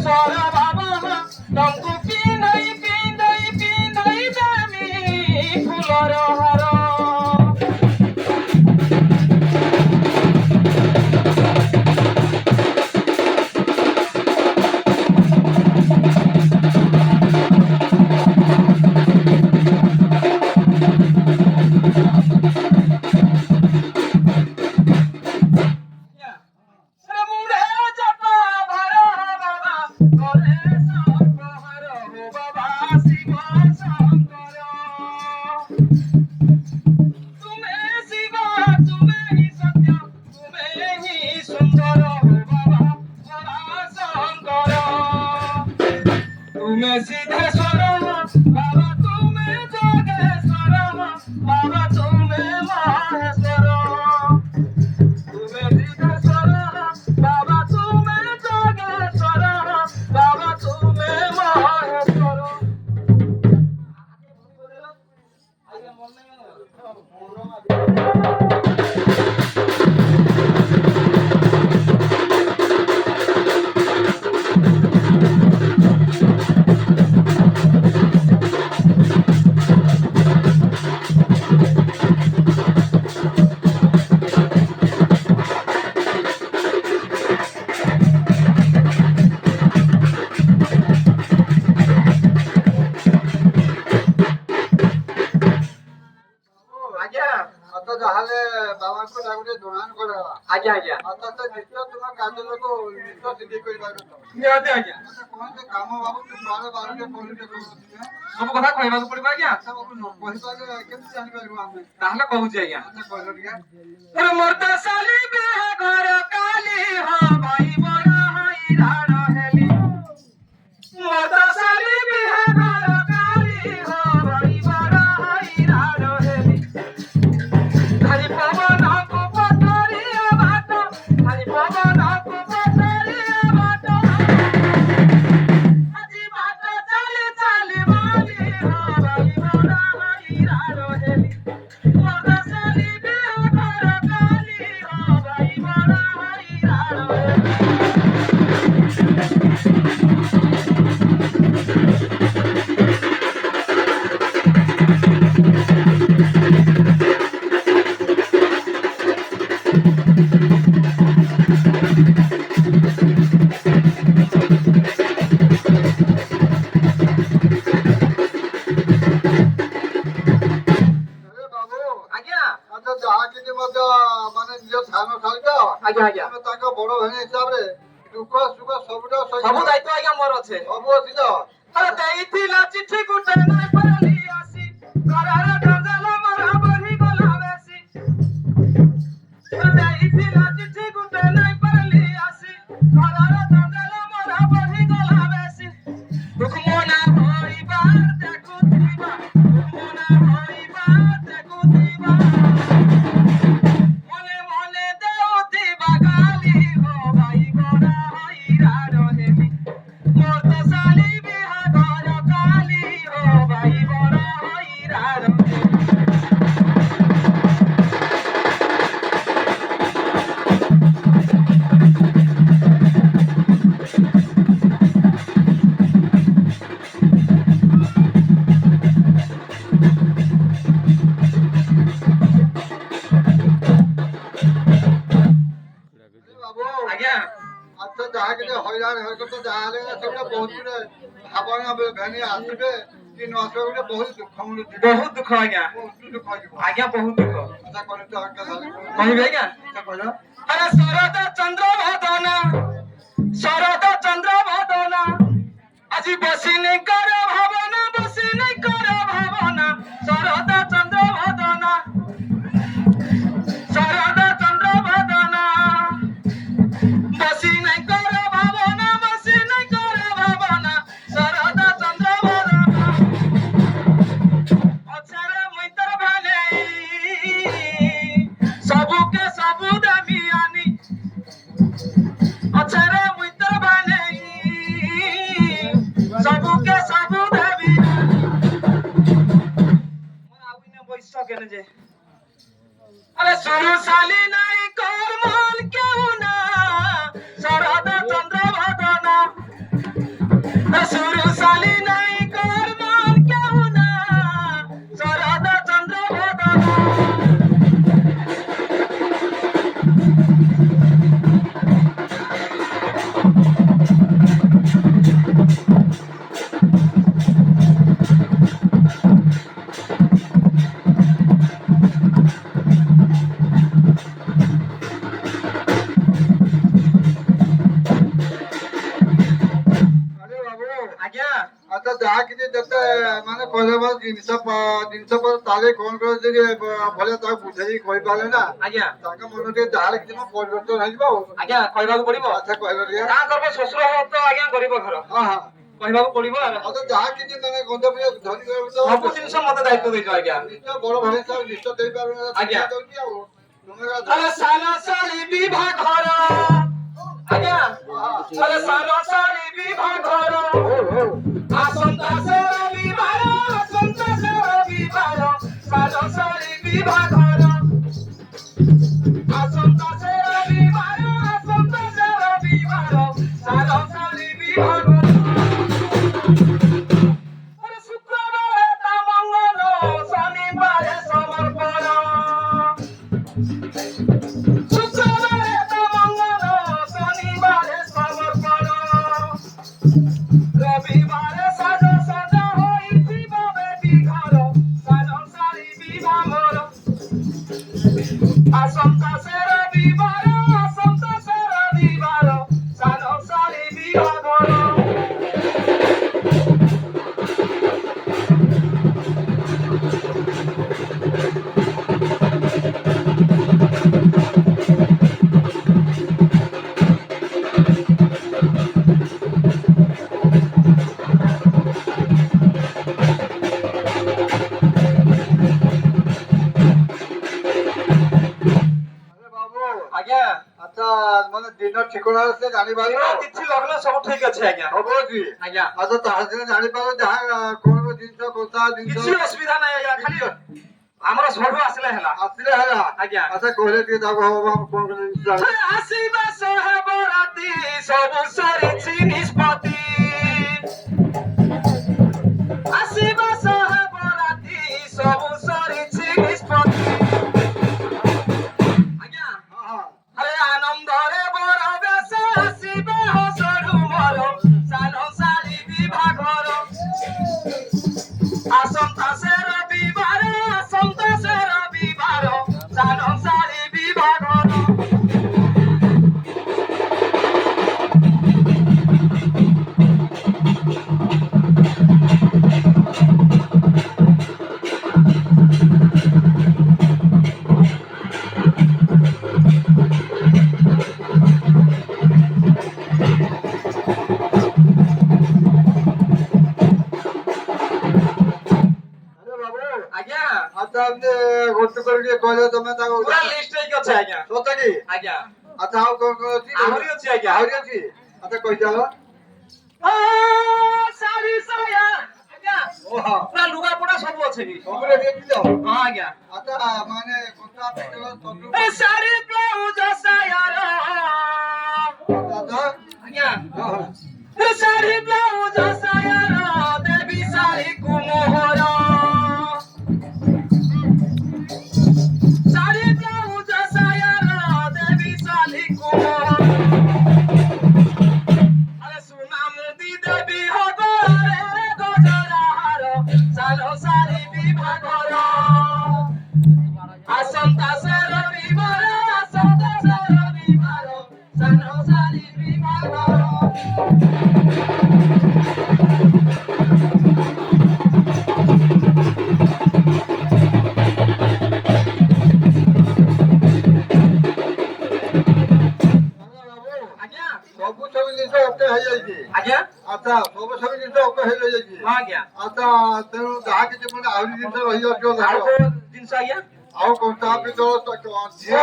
Soara baba, tamku pindai pindai pindai dami fularo haro. सब कथा कहबा पड़बा आज्ञा ताहले कहूची आज्ञा अरे मर्दा साली बिहा घर काली हो भाई बड़ा हैरान हेली मर्दा साली बिहा घर काली हो भाई बड़ा हैरान हेली हरि पवन को पतरिया बात हरि पवन को पतरिया बात अजी बात चले चले वाली हो भाई बड़ा हैरान हेली मर्दा साली बिहा घर काली हो भाई बड़ा हैरान हेली बड़ भाई हिसाब रे दुख सुख सबुटा सब दायित्व आज्ञा मोर আছে सब अछि तो अरे देइथिला चिट्ठी गुटे नै पाली आसी करार गंजाला मरा बही गला बेसी देइथिला चिट्ठी गुटे नै पाली आसी करार गंजाला मरा बही गला बेसी दुख मना होई बार देखुथिबा दुख मना होई बार देखुथिबा मने मने देउथिबा गाली हो भाई बड़ा हैरान हेली मर्दा साली बिहा घर काली हो भाई बड़ा हैरान हेली आज्ञा अच्छा जहा के हैरान हो तो जाले सबटा बहुत भावना भेनी आसबे कि न आसबे बहुत दुख मिलुची बहुत दुख आज्ञा दुख आज्ञा बहुत दुख अच्छा करे तो आके साले कहबे आज्ञा अच्छा कहला अरे शरद चंद्र भादना शरद चंद्र भादना আজি বসিনি কর ভাবনা বসিনি কর ভাবনা শরদ চন্দ্র ভাদনা শরদ চন্দ্র ভাদনা বসিনি কর ভাবনা বসিনি কর ভাবনা শরদ চন্দ্র ভাদনা অছরে মুই তোর ভাই কেন যে আরে শুরু সালি নাই কর মন কেউ না শরদ চন্দ্র ভদনা শুরু সালি নাই কর মন কেউ না শরদ চন্দ্র ভদনা আরে বাবু আজ্ঞা আচ্ছা যাহা কিছু যেতে মানে କହିଲେ ଜିନିଷ ପରେ ତାହେଲେ କଣ କରିବ ଯଦି ଭଳିଆ ତାକୁ ବୁଝେଇକି କହିପାରିଲେ ନା ଆଜ୍ଞା ତାଙ୍କ ମନ ଟିକେ ଯାହାହେଲେ କିଛି ପରିବର୍ତ୍ତନ ହେଇଯିବ ଆଉ ଆଜ୍ଞା କହିବାକୁ ପଡିବ ଆଚ୍ଛା କହିଲ ଟିକେ କାଁ କରିବ ଶ୍ୱଶୁର ତ ଆଜ୍ଞା ଗରିବ ଘର ହଁ ହଁ କହିବାକୁ ପଡିବ ଆଚ୍ଛା ଯାହା କିଛି ମାନେ ଗନ୍ତବ୍ୟ ଧରି ସବୁ ଜିନିଷ ମତେ ଦାୟିତ୍ୱ ଦେଇଛ ଆଜ୍ଞା ନିଶ୍ଚୟ ବଡ ଭାଇ ହିସାବରେ ନିଶ୍ଚୟ ଦେଇପାରିବେ ଆଜ୍ଞା। ଦଉଛି ଆଉ ତୁମେ ଆରେ ସାନ ସାଲି ବିଭା ଘର ଆଜ୍ଞା ଆରେ ସାନ ସାଲି ବିଭା ଘର ଆସନ୍ତା ସେ ରବିବାର ଆସନ୍ତା ସେ ରବିବାର ସାନ ସାଲି ବିଭା ଘର ଆସନ୍ତା ସେ ରବିବାର ଆସନ୍ତା ସେ ରବିବାର ସାନ ସାଲି ବିଭା ଘର ଆରେ ଶୁକ୍ରବାର ତା ମଙ୍ଗଳ ଶନିବାର ସମର୍ପଣ শুক্রবারে তো মঙ্গল শনিবারে সমর্পণ রবিবারে সাজ সাজ হইথিব বেটি ঘর সাজ সারি বিভা মোর আসন্তা সে রবিবার আসন্তা সে রবিবার সাজ সারি বিভা মোর আরে বাবু আজ্ঞা আচ্ছা মানে দিন ঠিকଣା ସେ ଜାଣିପାରିବ କିଛି ଲଗ୍ନ ସବୁ ଠିକ ଅଛି ଆଜ୍ଞା ହବ କି ଆଜ୍ଞା ଆଚ୍ଛା ତାହା ସିନା ଜାଣିପାରିବ ଯାହା କଣ ଜିନିଷ କୋଥା କିଛି ଜିନିଷ ଅସୁବିଧା ନାହିଁ ଆଜ୍ଞା ଖାଲି ଆମର ସଢୁ ଆସିଲେ ହେଲା ଆସିଲେ ହେଲା ଆଜ୍ଞା ଆଚ୍ଛା କହିଲେ ଟିକେ ତାକୁ ହବ କଣ କଣ ଜିନିଷ ଜାଣି ଆସିବା ସହବ ରାତି ସବୁ ସରିଛି ନିଷ୍ପତ୍ତି ଆସିବା ସହବ ରାତି ସବୁ ସରିଛି ନିଷ୍ପତ୍ତି ଆଜ୍ଞା ହଁ ହଁ ଆରେ ଆନନ୍ଦରେ ବର ବେଶ ଆସିବେ ହସଡୁ ମୋର ସାନ ଶାଳୀ ବିଭାଘର ଆସନ୍ତା ସେ ରବିବାର ଆସନ୍ତା ସେ ରବିବାର ସାନ ଶାଳୀ ବିଭାଘର ଆରେ ବାବୁ ଆଜ୍ଞା ଆଚ୍ଛା ଏମିତି ଗୋଟେ କରିକି କହିଲେ ତମେ ତାକୁ ପୁରା ଲିଷ୍ଟ ହେଇକି ଅଛି ଆଜ୍ଞା ସତ କି ଆଜ୍ଞା ଆଚ୍ଛା ଆଉ କଣ କଣ ଅଛି ଆହୁରି ଅଛି ଆଜ୍ଞା ଆହୁରି ଅଛି ଆଚ୍ଛା କହିଚାଲ ଆ, ଶାଢୀ ସାୟା ଆଜ୍ଞା ଓହୋ ପୁରା ଲୁଗାପଟା ସବୁ ଅଛି ବି ସବୁରେ ଦେଖିଛ ହଁ ଆଜ୍ଞା ଆଚ୍ଛା ମାନେ କଥା ପିତଳ ତନ୍ତୁ ଏ ଶାଢୀ ବ୍ଲାଉଜ ସାୟାର ଆଚ୍ଛା ଆଜ୍ଞା ହଁ ହଁ ଏ ଶାଢୀ ବ୍ଲାଉଜ ସାୟାର ଦେବୀ ଶାଢୀ କୁମୋହର ଶାଢୀ ବ୍ଲାଉଜ ସାୟାର ଦେବୀ ଶାଢୀ କୁମୋହର আরে সোনা মুদি দেবী হগরে গজরাহার সালো সারি বিভাঘর আসন্তা সে রবিবার আসন্তা সে রবিবার সালো সারি বিভাঘর আজ্ঞা ସବୁ ସବୁ ଜିନିଷ ଓକେ ହେଇଯାଇଛି ଆଜ୍ଞା ଆଚ୍ଛା ସବୁ ସବୁ ଜିନିଷ ଓକେ ହେଇଯାଇଛି ହଁ ଆଜ୍ଞା ଆଚ୍ଛା ତେଣୁ ଯାହା କିଛି ମାନେ ଆହୁରି ଜିନିଷ ରହିଯାଉଥିବ ଆଉ ଦେଖ। କୋଉ ଜିନିଷ ଆଜ୍ଞା ଆଉ କଞ୍ଚା ପିତଳ ଝିଅ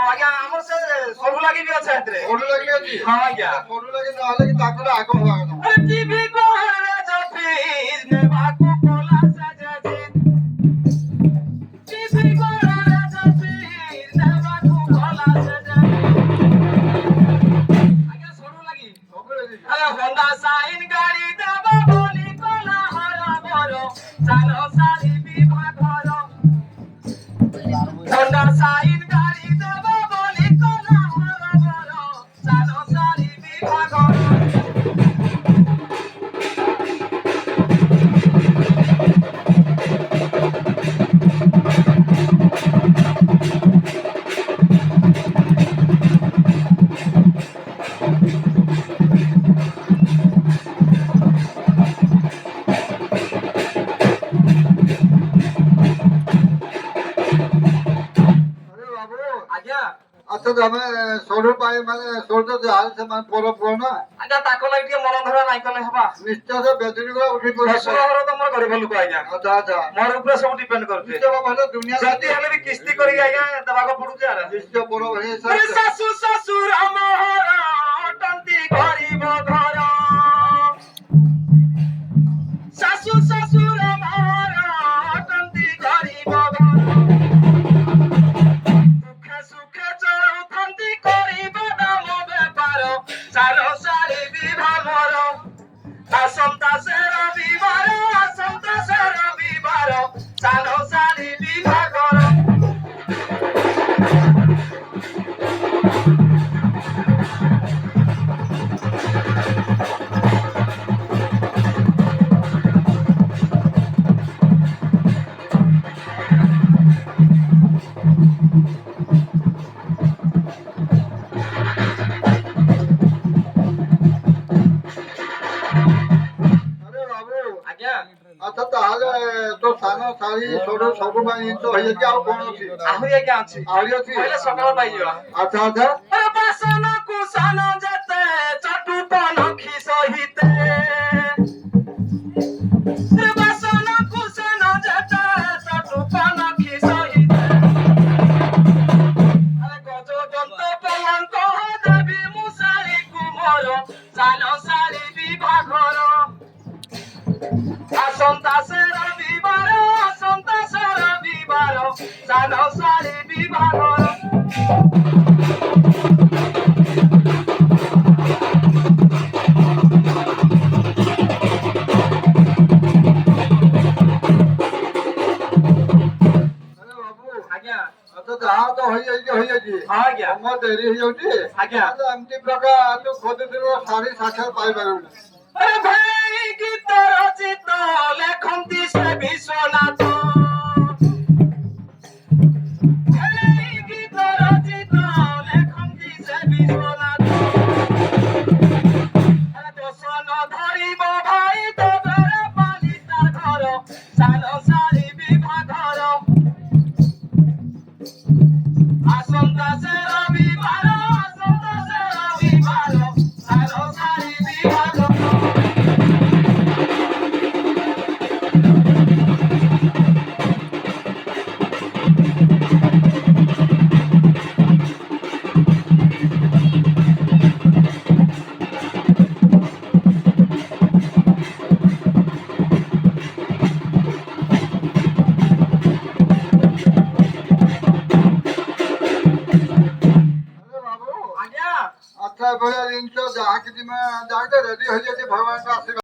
ଆଜ୍ଞା ଆମର ସେ ସବୁ ଲାଗି ବି ଅଛି ଏଥିରେ ସରୁ ଲାଗି ଅଛି ହଁ ଆଜ୍ଞା ସରୁ ଲାଗି ନହେଲେ କି ତାଙ୍କର ଆଗ ହବା କଥା अरे टीवी को हर जो फ्रीज में बाकू कोला सजा जी সাইন গাড়ি দেব বলি কোন বড় বড় চালো সারি বিভাগ আরে বাবু আজ্ঞা আচ্ছা আমি সরু পাই মানে সরু জাল সমান পর পর না আজ্ঞা তাকো লাগি টিকে মন ধরা নাই কলে হবা নিশ্চয় বেদরি করে উঠি পড়ে শ্বশুর ঘর তো মোর গরিব লোক আজ্ঞা আচ্ছা আচ্ছা মোর উপরে সব ডিপেন্ড করছে নিশ্চয় বাবা হলো দুনিয়া জলদি হেলে বি কিস্তি করি আজ্ঞা দেবাকে পড়ুছে আর নিশ্চয় বড় ভাই আরে শাশু শ্বশুর আমার অটন্তি গরিব ঘর শাশু শ্বশুর আমার অটন্তি গরিব ঘর দুঃখে সুখে চলুথান্তি করিব দাম বেপার চালো সারি বিভাগর আসন্তা সে রবিবার চালো সারি বিভাগর আরে বাবু আজ্ঞা আচ্ছা তাহলে তো সানো শাড়ি সরু সবু মানে তো হয়েছে আর কোন আছে আহুরি আজ্ঞা আছে আହୁରି ଅଛି পহলে সকাল পাইଯିବା আচ্ছা আচ্ছা আরে বাসন কুসন যেতে চটুপন খিসহিতে আরে বাসন কুসন যেতে চটুপন খিসহিতে আরে গজ জন্ত পলঙ্ক দেবী মুসারি কুমর জানো সারি বিভাগর আসন্তা সে রবিবার জানো সারি বিভাগর আরে বাবু আজ্ঞা আচ্ছা যাହା ତ ହେଇଯାଇଛି ହଁ ଆଜ୍ଞା ମୋ ଡେରି ହେଇଯାଉଛି ଆଜ୍ଞା ଏମିତି ପ୍ରକାର ତୁ ଖୋଜୁଥିଲୁ ଶାଢୀ ସାକ୍ଷାତ ପାଇପାରିବୁନି আরে ভাই গীত রচিত লেখন্তি সে বিশ্বনাথ এই গীত রচিত লেখন্তি সে বিশ্বনাথ আরে দোষণ ধরিব ভাই তোদের পালিতার ঘর জানো সারি বিভাগর আসন্তা সে রবিবার জানো সারি বিভাগর ଆରେ ବାବୁ ଆଜ୍ଞା ଆଚ୍ଛା ଏଭଳିଆ ଜିନିଷ ଯାହା କିଛି ଯାହା ରେଡି ହେଇଯାଇଛି ଭଗବାନଙ୍କ ଆଶୀର୍ବାଦ